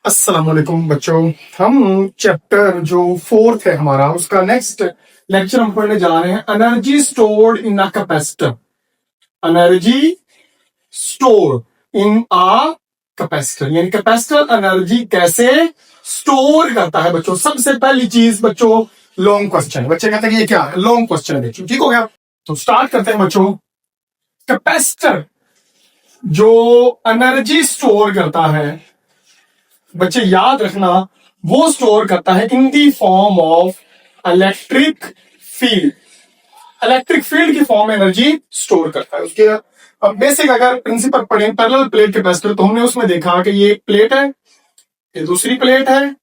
अस्सलाम वालेकुम बच्चों। हम चैप्टर जो फोर्थ है हमारा उसका नेक्स्ट लेक्चर हम पढ़ने जा रहे हैं energy stored in a capacitor. Energy store in a capacitor यानी कैपेसिटर एनर्जी कैसे स्टोर करता है। बच्चों सबसे पहली चीज बच्चों लॉन्ग क्वेश्चन, बच्चे कहते हैं कि ये क्या है, लॉन्ग क्वेश्चन है बच्चों। ठीक हो गया, तो स्टार्ट करते हैं बच्चों। कैपेसिटर जो एनर्जी स्टोर करता है बच्चे याद रखना, वो स्टोर करता है in the form of electric field. Electric field की फॉर्म एनर्जी स्टोर करता है उसके। अब बेसिक अगर प्रिंसिपल पढ़े पैरेलल प्लेट कैपेसिटर, तो हमने उसमें देखा कि ये एक प्लेट है, ये दूसरी प्लेट है।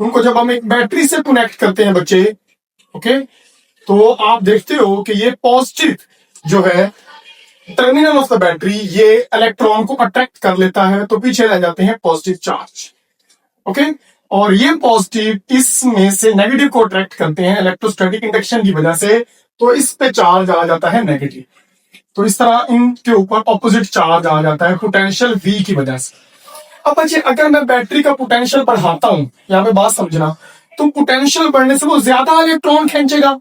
उनको जब हम एक बैटरी से कनेक्ट करते हैं बच्चे, ओके, तो आप देखते हो कि ये पॉजिटिव जो है टर्मिनल ऑफ द बैटरी, ये इलेक्ट्रॉन को अट्रैक्ट कर लेता है, तो पीछे रह जाते हैं पॉजिटिव चार्ज। ओके, और ये पॉजिटिव इसमें से नेगेटिव को अट्रैक्ट करते हैं इलेक्ट्रोस्टैटिक इंडक्शन की वजह से, तो इस पे चार्ज आ जाता है नेगेटिव। तो इस तरह इनके ऊपर ऑपोजिट चार्ज आ जाता है पोटेंशियल V की वजह से। अब बच्चे अगर मैं बैटरी का पोटेंशियल बढ़ाता हूं, यहां पे बात समझना, तो पोटेंशियल बढ़ने से वो ज्यादा इलेक्ट्रॉन खींचेगा।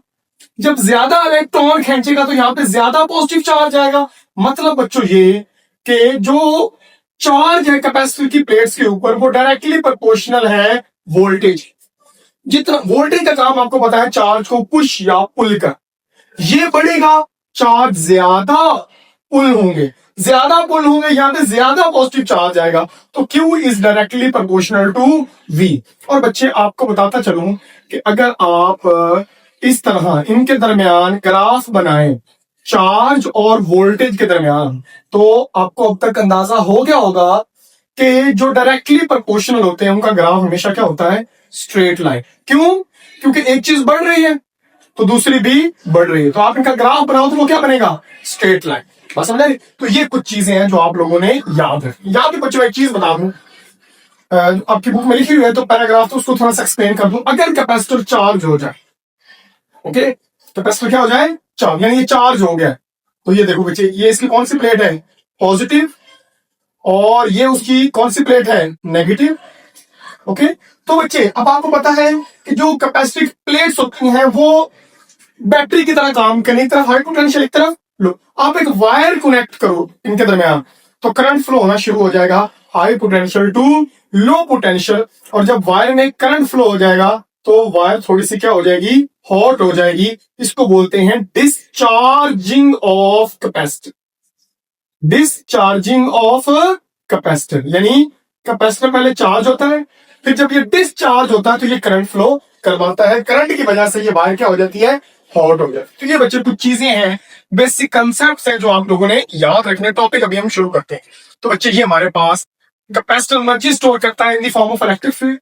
जब ज्यादा इलेक्ट्रॉन खींचेगा तो यहाँ पे ज्यादा पॉजिटिव चार्ज आएगा। मतलब बच्चों ये कि जो चार्ज है कैपेसिटर की प्लेट्स के ऊपर वो डायरेक्टली प्रोपोर्शनल है वोल्टेज। जितना वोल्टेज का काम आपको पता है चार्ज को पुश या पुल कर, ये बढ़ेगा चार्ज ज्यादा पुल होंगे, ज्यादा पुल होंगे, यहां पे ज्यादा पॉजिटिव चार्ज आएगा। तो Q is directly proportional to V। और बच्चे आपको बताता चलूं कि अगर आप इस तरह इनके दरमियान ग्राफ बनाएं, चार्ज और वोल्टेज के दरमियान, तो आपको अब तक अंदाजा हो गया होगा कि जो डायरेक्टली प्रोपोर्शनल होते हैं उनका ग्राफ हमेशा क्या होता है, स्ट्रेट लाइन। क्यों? क्योंकि एक चीज बढ़ रही है तो दूसरी भी बढ़ रही है, तो आप इनका ग्राफ बनाओ तो वो क्या बनेगा, स्ट्रेट लाइन। बस समझ रहे? तो ये कुछ चीजें हैं जो आप लोगों ने याद रखनी। यहाँ पे बच्चों एक चीज बता दूं, आपकी बुक में लिखी हुई है तो पैराग्राफ तो उसको थोड़ा सा एक्सप्लेन कर दूं। अगर कैपेसिटर चार्ज हो जाए, ओके, कैपेसिटर क्या हो जाए, चार्ज, यानी ये चार्ज हो गया, तो ये देखो बच्चे, ये इसकी कौन सी प्लेट है, पॉजिटिव, और ये उसकी कौन सी प्लेट है, नेगेटिव। ओके, तो बच्चे अब आपको पता है कि जो कैपेसिटिव प्लेट्स होती हैं वो बैटरी की तरह काम करें, एक तरफ हाई पोटेंशियल एक तरफ लो। आप एक वायर कनेक्ट करो इनके दरमियान तो करंट फ्लो होना शुरू हो जाएगा high potential to low potential. और जब वायर में करंट फ्लो हो जाएगा तो वायर थोड़ी सी क्या हो जाएगी, हॉट हो जाएगी। इसको बोलते हैं discharging of capacitor. Discharging of capacitor यानी कैपेसिटर पहले चार्ज होता है, फिर जब ये डिस्चार्ज होता है तो ये करंट फ्लो करवाता है, करंट की वजह से ये वायर क्या हो जाती है, हॉट हो जाती है। तो ये बच्चे कुछ चीजें हैं, बेसिक कंसेप्ट्स हैं जो आप लोगों ने याद रखने। टॉपिक अभी हम शुरू करते हैं। तो बच्चे ये हमारे पास कैपेसिटर एनर्जी स्टोर करता है in the form of electric field.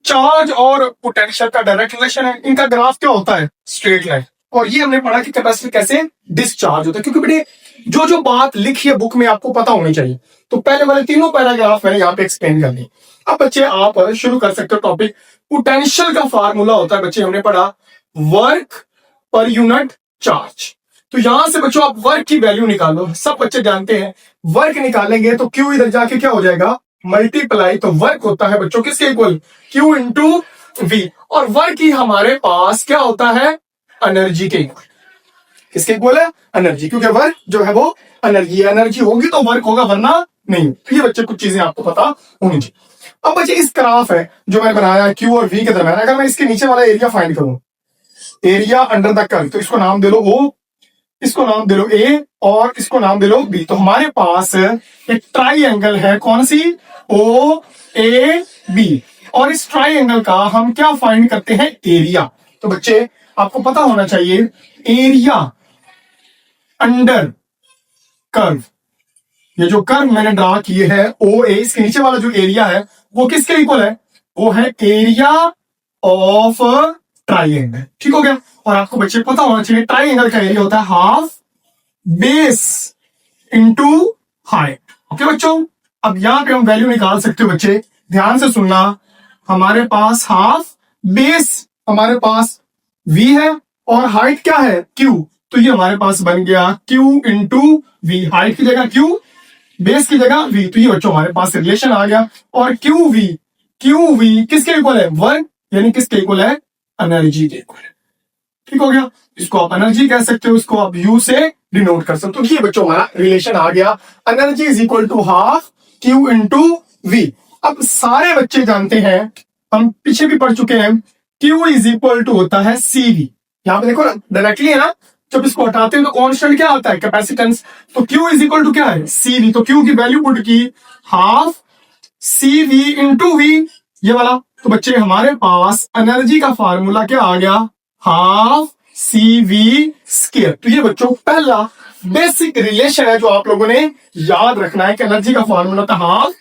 Charge और पोटेंशियल का डायरेक्ट रिलेशन है, इनका ग्राफ क्या होता है, स्ट्रेट लाइन। और ये हमने पढ़ा कि कैपेसिटर कैसे डिस्चार्ज होता है, क्योंकि बेटे जो जो बात लिखी है बुक में आपको पता होनी चाहिए। तो पहले वाले तीनों पैराग्राफ मैंने यहाँ पे एक्सप्लेन कर दी। अब बच्चे आप शुरू कर सकते हो टॉपिक। पोटेंशियल का फार्मूला होता है बच्चे, हमने पढ़ा वर्क पर यूनिट चार्ज। तो यहां से बच्चों आप वर्क की वैल्यू निकालो, सब बच्चे जानते हैं वर्क निकालेंगे तो Q इधर जाके क्या हो जाएगा, मल्टीप्लाई। तो वर्क होता है बच्चों किसके इक्वल, Q इंटू V। और वर्क ही हमारे पास क्या होता है, एनर्जी के इक्वल। किसके इक्वल है, एनर्जी, क्योंकि वर्क जो है वो एनर्जी है, एनर्जी होगी तो वर्क होगा वरना नहीं। तो ये बच्चे कुछ चीजें आपको पता होनी चाहिए। अब बच्चे इस ग्राफ है जो मैंने बनाया है Q और V के दरमियान, अगर मैं इसके नीचे वाला एरिया फाइंड करूं, एरिया अंडर द कर्व, तो इसको नाम दे लो O, इसको नाम दे लो A और इसको नाम दे लो B। तो हमारे पास एक ट्राइंगल है, कौन सी, OAB। और इस ट्राइंगल का हम क्या फाइंड करते हैं, एरिया। तो बच्चे आपको पता होना चाहिए एरिया अंडर कर्व, ये जो कर्व मैंने ड्रा किए हैं OA, इसके नीचे वाला जो एरिया है वो किसके इक्वल है, वो है एरिया ऑफ ट्राइंगल। ठीक हो गया। और आपको बच्चे पता होना चाहिए ट्राइंगल का एरिया होता है half base into height. Okay बच्चों, अब यहां पे हम वैल्यू निकाल सकते हो बच्चे, ध्यान से सुनना। हमारे पास हाफ बेस, हमारे पास V है और हाइट क्या है, Q। तो ये हमारे पास बन गया Q इंटू V, हाइट की जगह Q, बेस की जगह V। तो ये बच्चों हमारे पास रिलेशन आ गया। और QV क्यू वी किसके इक्वल है 1, यानी किसके इक्वल है एनर्जी के इक्वल है। ठीक हो गया, इसको आप एनर्जी कह सकते हो, इसको आप यू से डिनोट कर सकते हो। तो ये बच्चों हमारा रिलेशन आ गया, energy is equal to half Q into V. अब सारे बच्चे जानते हैं, हम पीछे भी पढ़ चुके हैं, क्यू इज इक्वल टू होता है सी वी। यहां पे देखो ना डायरेक्टली है ना, जब इसको हटाते हैं तो कांस्टेंट क्या आता है कैपेसिटेंस, तो क्यू इज इक्वल टू क्या है सी वी। तो क्यू की वैल्यू पुट की half C V into V, ये वाला। तो बच्चे हमारे पास एनर्जी का फार्मूला क्या आ गया, हाफ सी वी स्क्वायर। तो ये बच्चों पहला बेसिक रिलेशन है जो आप लोगों ने याद रखना है कि एनर्जी का फार्मूला था हाफ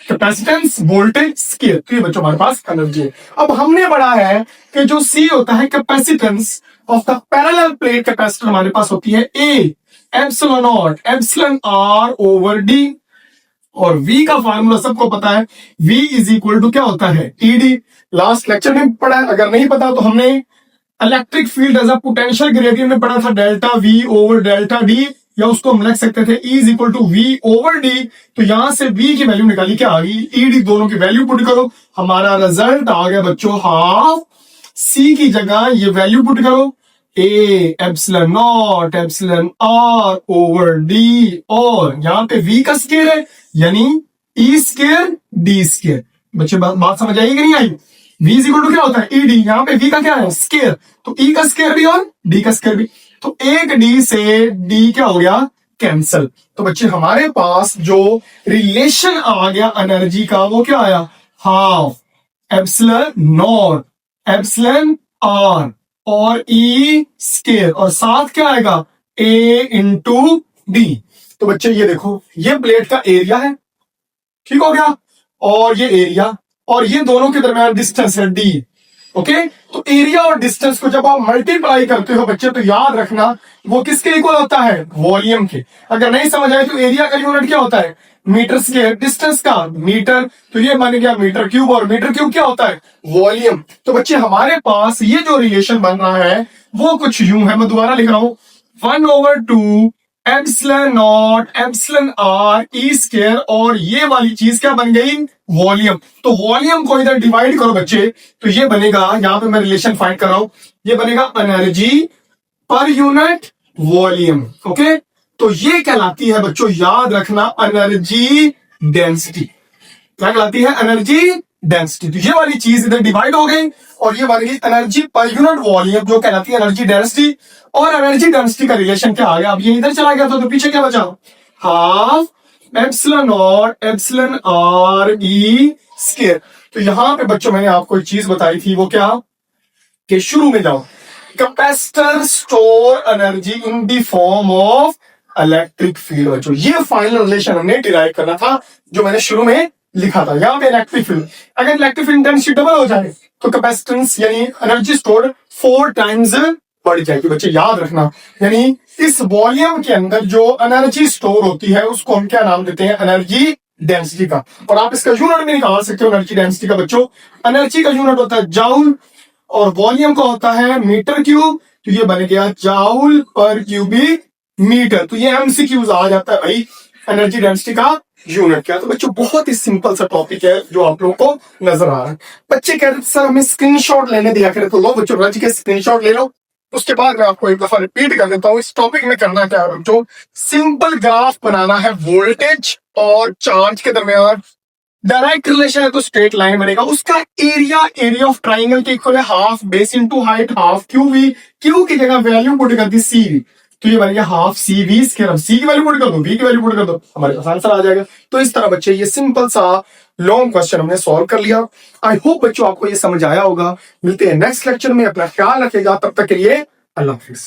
कैपेसिटेंस वोल्टेज स्क्वायर। तो ये बच्चों हमारे पास एनर्जी है। अब हमने पढ़ा है कि जो सी होता है capacitance of the parallel plate capacitor, हमारे पास होती है A epsilon naught epsilon R over D, और V का फार्मूला सबको पता है, V इज इक्वल टू क्या होता है TD। लास्ट लेक्चर में पढ़ा है, अगर नहीं पता तो हमने electric field as a potential gradient में पढ़ा था, delta V over delta D, या उसको हम लिख सकते थे E is equal to V over D। तो यहां से V की वैल्यू निकाली, क्या आ गई ED, दोनों की वैल्यू पुट करो, हमारा रिजल्ट आ गया बच्चों हाफ C की जगह ये वैल्यू पुट करो A epsilon naught epsilon R over D, और यहाँ पे V का स्क्वायर है यानी E स्क्वायर डी स्क्वायर। बच्चे बात समझ आएगी कि नहीं आई, V इज इक्वल टू क्या होता है ED, यहाँ पे V का क्या है स्क्वायर, तो E का स्क्वायर भी और D का स्क्वायर भी, तो एक D से D क्या हो गया कैंसल। तो बच्चे हमारे पास जो रिलेशन आ गया एनर्जी का वो क्या आया, half epsilon naught epsilon R और E स्क्वायर, और साथ क्या आएगा A इंटू डी। तो बच्चे ये देखो, ये प्लेट का एरिया है, ठीक हो गया, और ये एरिया, और ये दोनों के दरमियान डिस्टेंस है D। ओके, तो एरिया और डिस्टेंस को जब आप मल्टीप्लाई करते हो बच्चे, तो याद रखना वो किसके इक्वल होता है वॉल्यूम के। अगर नहीं समझ आए तो एरिया का यूनिट क्या होता है मीटर स्क्वायर, डिस्टेंस का मीटर, तो ये बन गया मीटर क्यूब, और मीटर क्यूब क्या होता है वॉल्यूम। तो बच्चे हमारे पास ये जो रिलेशन बन रहा है वो कुछ यूं है, मैं दोबारा लिख रहा हूं, 1/2 epsilon naught epsilon R E square, और ये वाली चीज क्या बन गई वॉल्यूम। तो वॉल्यूम को इधर डिवाइड करो बच्चे, तो ये बनेगा, यहां पे मैं रिलेशन फाइंड कर रहा हूं, ये बनेगा energy per unit volume. Okay, तो ये कहलाती है बच्चों याद रखना एनर्जी डेंसिटी। क्या कहलाती है एनर्जी डेंसिटी। तो ये वाली चीज इधर डिवाइड हो गई, और ये बन गई एनर्जी पर यूनिट वॉल्यूम जो कहलाती है एनर्जी डेंसिटी। और एनर्जी डेंसिटी का रिलेशन क्या आ गया, अब ये इधर चला गया तो पीछे क्या बचा, half epsilon naught epsilon R E square. तो यहां पे बच्चों मैंने आपको एक चीज बताई थी, वो क्या कि शुरू में जाओ, capacitor store energy in the form of electric field. बच्चों ये फाइनल रिलेशन हमने डिराइव करना था जो मैंने शुरू में लिखा था। यहाँ पे इलेक्ट्रिक फील्ड, अगर इलेक्ट्रिक फील्ड इंटेंसिटी डबल हो जाए तो कैपेसिटेंस यानी एनर्जी स्टोर 4 टाइम्स बढ़ जाएगी। बच्चे याद रखना, यानी इस वॉल्यूम के अंदर जो एनर्जी स्टोर होती है उसको हम क्या नाम देते हैं एनर्जी डेंसिटी का। और आप इसका यूनिट भी निकाल सकते हो एनर्जी डेंसिटी का। बच्चों एनर्जी का यूनिट होता है जाउल, और वॉल्यूम का होता है मीटर क्यूब, तो ये बन गया जाउल पर क्यूबिक मीटर। तो ये एमसीक्यूज आ जाता है भाई एनर्जी डेंसिटी का यूनिट क्या। तो बच्चों बहुत ही सिंपल सा टॉपिक है जो आप लोगों को नजर आ रहा है। बच्चे कह रहे सर हमें स्क्रीनशॉट लेने दिया करे, तो लो बच्चों रज के स्क्रीनशॉट ले लो। उसके बाद मैं आपको एक दफा रिपीट कर देता हूँ, इस टॉपिक में करना क्या है बच्चों, सिंपल ग्राफ बनाना है वोल्टेज और चार्ज के दरमियान। डायरेक्ट रिलेशन है तो स्ट्रेट लाइन बनेगा, उसका एरिया ऑफ ट्राइंगल के इक्वल है half base into height half Q V, Q की जगह वैल्यू पुट कर दी सी वी, तो ये बन गया हाफ सी वी स्क्वायर। सी की वैल्यू पुट कर दो, वी की वैल्यू पुट कर दो, हमारे पास आंसर आ जाएगा। तो इस तरह बच्चे ये सिंपल सा लॉन्ग क्वेश्चन हमने सॉल्व कर लिया। आई होप बच्चों आपको ये समझ आया होगा। मिलते हैं नेक्स्ट लेक्चर में, अपना ख्याल रखेगा, तब तक के लिए अल्लाह हाफिज।